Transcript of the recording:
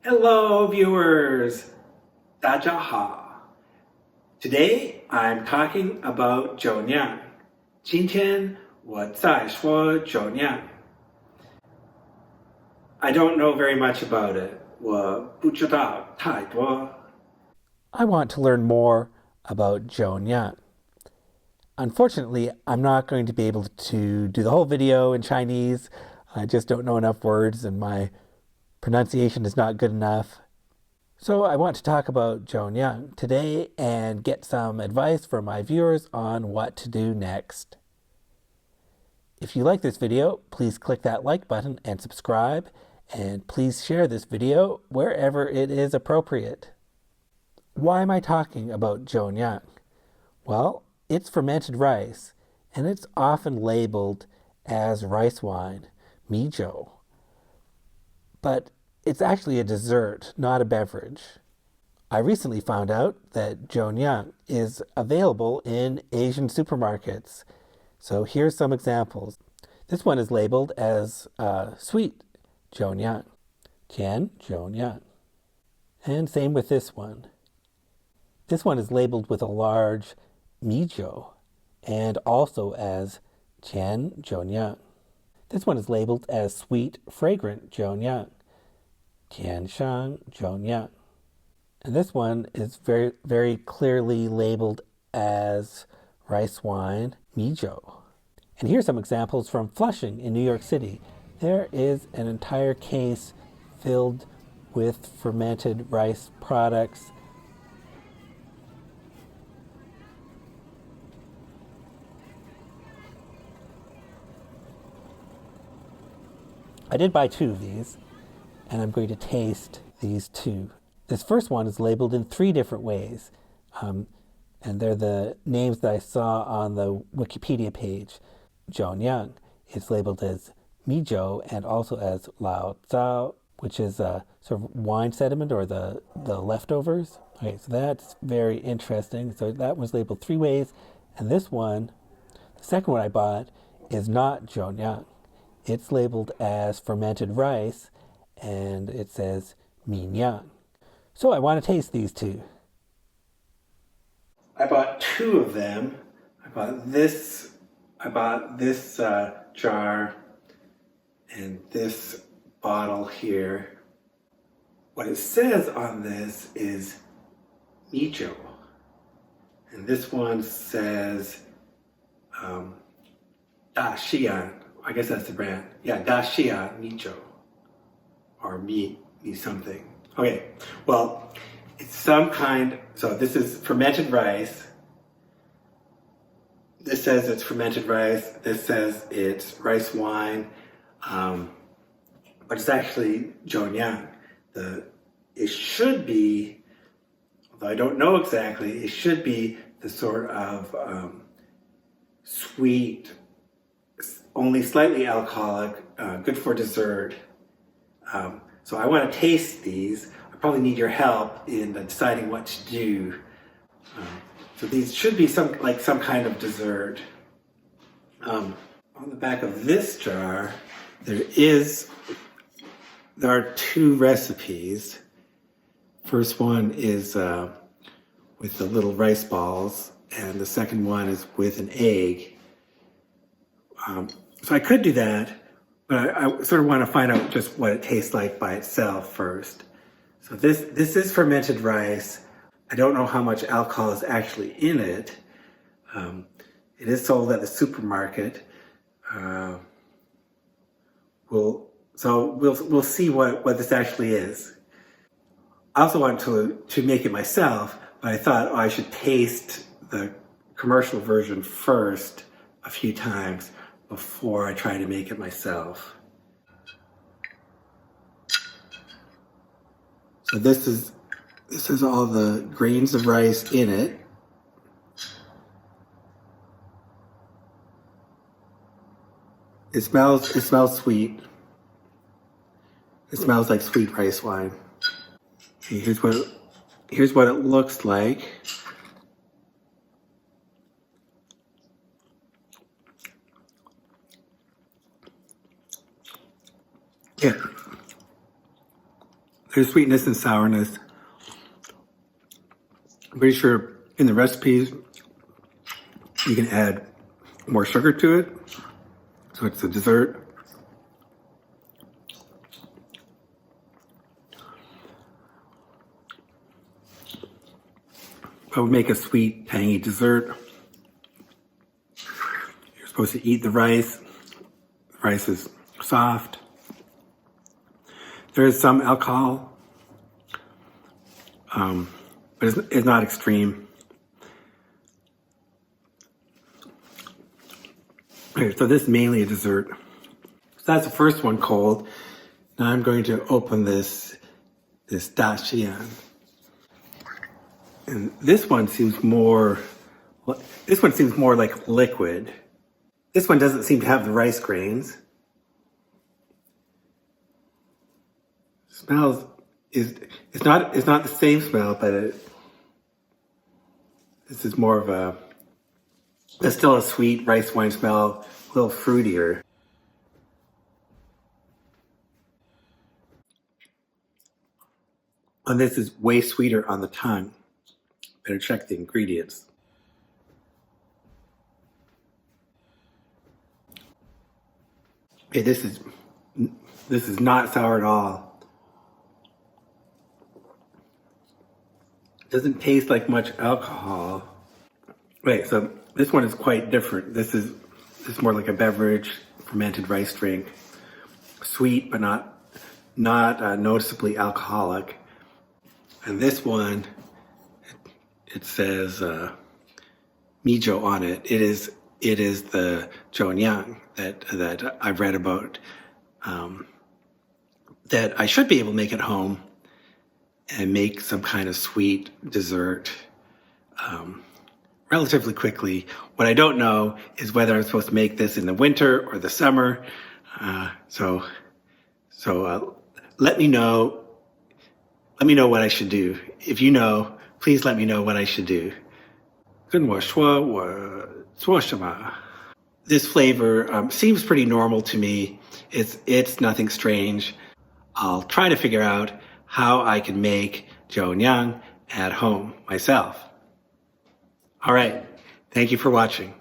Hello, viewers. 大家好. Today, I'm talking about jiuniang. 今天我在说jiuniang. I don't know very much about it. 我不知道太多. I want to learn more about jiuniang. Unfortunately, I'm not going to be able to do the whole video in Chinese. I just don't know enough words and my pronunciation is not good enough. So I want to talk about jiuniang today and get some advice from my viewers on what to do next. If you like this video, please click that like button and subscribe, and please share this video wherever it is appropriate. Why am I talking about jiuniang? Well, it's fermented rice, and it's often labeled as rice wine, mijiu. But it's actually a dessert, not a beverage. I recently found out that jiuniang is available in Asian supermarkets. So here's some examples. This one is labeled as sweet jiuniang, jian jiuniang. And same with this one. This one is labeled with a large mijiu and also as jian jiuniang. This one is labeled as sweet, fragrant jiuniang, jianshang jiuniang. And this one is very, very clearly labeled as rice wine, mijiu. And here's some examples from Flushing in New York City. There is an entire case filled with fermented rice products. I did buy two of these, and I'm going to taste these two. This first one is labeled in 3 different ways, and they're the names that I saw on the Wikipedia page. Jiuniang is labeled as mijiu and also as laozao, which is a sort of wine sediment or the leftovers. Okay, so that's very interesting. So that was labeled 3 ways, and this one, the second one I bought, is not jiuniang. It's labeled as fermented rice, and it says mijiu. So I want to taste these two. I bought 2 of them. I bought this jar and this bottle here. What it says on this is mijiu. And this one says jiuniang. I guess that's the brand. Yeah, jiuniang mijiu. Or mi something. Okay, well, it's some kind, so this is fermented rice. This says it's fermented rice. This says it's rice wine. But it's actually jiuniang. It should be, although I don't know exactly, it should be the sort of sweet, only slightly alcoholic, good for dessert. So I want to taste these. I probably need your help in deciding what to do. So these should be some kind of dessert. On the back of this jar, there are 2 recipes. First one is with the little rice balls, and the second one is with an egg. So I could do that, but I sort of want to find out just what it tastes like by itself first. So this is fermented rice. I don't know how much alcohol is actually in it. It is sold at the supermarket. We'll see what this actually is. I also want to make it myself, but I thought I should taste the commercial version first a few times before I try to make it myself. So this is all the grains of rice in it. It smells sweet. It smells like sweet rice wine. Okay, here's what it looks like. Yeah. There's sweetness and sourness. I'm pretty sure in the recipes you can add more sugar to it, so it's a dessert. I would make a sweet, tangy dessert. You're supposed to eat the rice. The rice is soft. There is some alcohol, but it's not extreme. Okay, so this is mainly a dessert. So that's the first one cold. Now I'm going to open this jiuniang. And this one seems more like liquid. This one doesn't seem to have the rice grains. Smells it's not the same smell, but this is more of it's still a sweet rice wine smell, a little fruitier. And this is way sweeter on the tongue. Better check the ingredients. Okay, this is not sour at all. Doesn't taste like much alcohol. Wait, so this one is quite different. This is more like a beverage, fermented rice drink. Sweet, but not noticeably alcoholic. And this one, it says mijiu on it. It is the jiuniang that I've read about. That I should be able to make at home and make some kind of sweet dessert relatively quickly. What I don't know is whether I'm supposed to make this in the winter or the summer. So let me know. Let me know what I should do. If you know, please let me know what I should do. 跟我说我做什么. This flavor seems pretty normal to me. It's nothing strange. I'll try to figure out how I can make jiuniang at home myself. All right. Thank you for watching.